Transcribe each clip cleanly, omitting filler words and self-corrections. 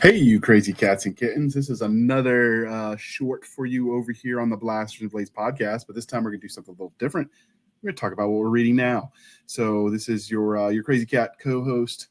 Hey, you crazy cats and kittens. This is another short for you over here on the Blasters and Blades podcast, but this time we're going to do something a little different. We're going to talk about what we're reading now. So this is your crazy cat co-host,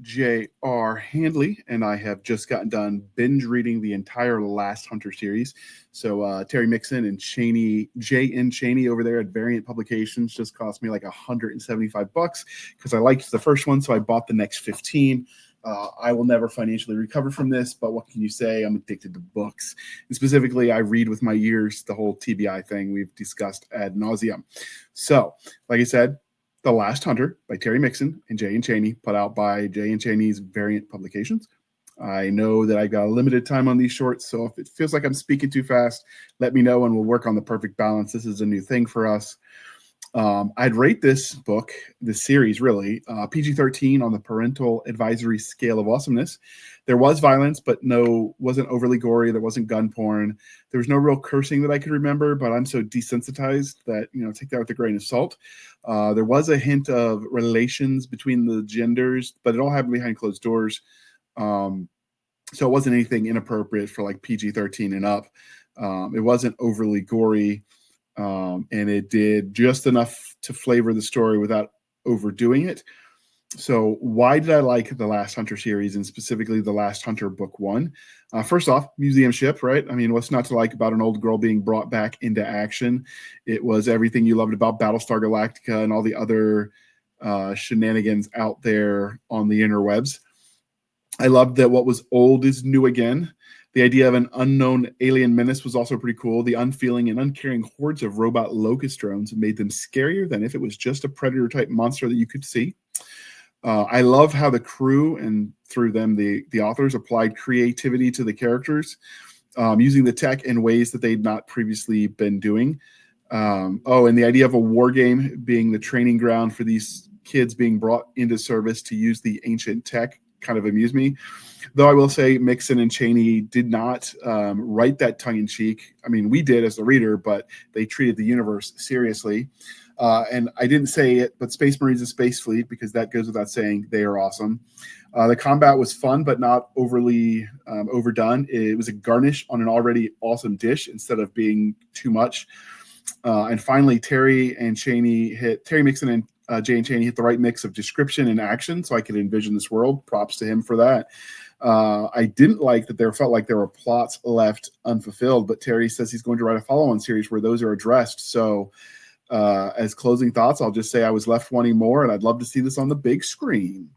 J.R. Handley, and I have just gotten done binge reading the entire Last Hunter series. So Terry Mixon and Chaney, J.N. Chaney over there at Variant Publications just cost me like $175 because I liked the first one, so I bought the next 15. I will never financially recover from this, but what can you say? I'm addicted to books. And specifically, I read with my ears, the whole TBI thing we've discussed ad nauseum. So, like I said, The Last Hunter by Terry Mixon and J.N. Chaney, put out by J.N. Chaney's Variant Publications. I know that I got a limited time on these shorts, so if it feels like I'm speaking too fast, let me know and we'll work on the perfect balance. This is a new thing for us. I'd rate this book, this series really, PG-13 on the parental advisory scale of awesomeness. There was violence, but wasn't overly gory. There wasn't gun porn. There was no real cursing that I could remember, but I'm so desensitized that, take that with a grain of salt. There was a hint of relations between the genders, but it all happened behind closed doors. So it wasn't anything inappropriate for like PG-13 and up. It wasn't overly gory. And it did just enough to flavor the story without overdoing it. So why did I like the Last Hunter series, and specifically the Last Hunter book 1? First off, museum ship, right? I mean, what's not to like about an old girl being brought back into action? It was everything you loved about Battlestar Galactica and all the other shenanigans out there on the interwebs. I loved that what was old is new again. The idea of an unknown alien menace was also pretty cool. The unfeeling and uncaring hordes of robot locust drones made them scarier than if it was just a predator-type monster that you could see. I love how the crew, and through them, the authors, applied creativity to the characters, using the tech in ways that they'd not previously been doing. And the idea of a war game being the training ground for these kids being brought into service to use the ancient tech kind of amused me. Though I will say Mixon and Chaney did not write that tongue-in-cheek. I mean, we did as the reader, but they treated the universe seriously. And I didn't say it, but Space Marines and Space Fleet, because that goes without saying, they are awesome. The combat was fun, but not overly overdone. It was a garnish on an already awesome dish instead of being too much. And finally, Terry Mixon and J.N. Chaney hit the right mix of description and action, so I could envision this world. Props to him for that. I didn't like that felt like there were plots left unfulfilled, but Terry says he's going to write a follow-on series where those are addressed. So as closing thoughts, I'll just say I was left wanting more, and I'd love to see this on the big screen.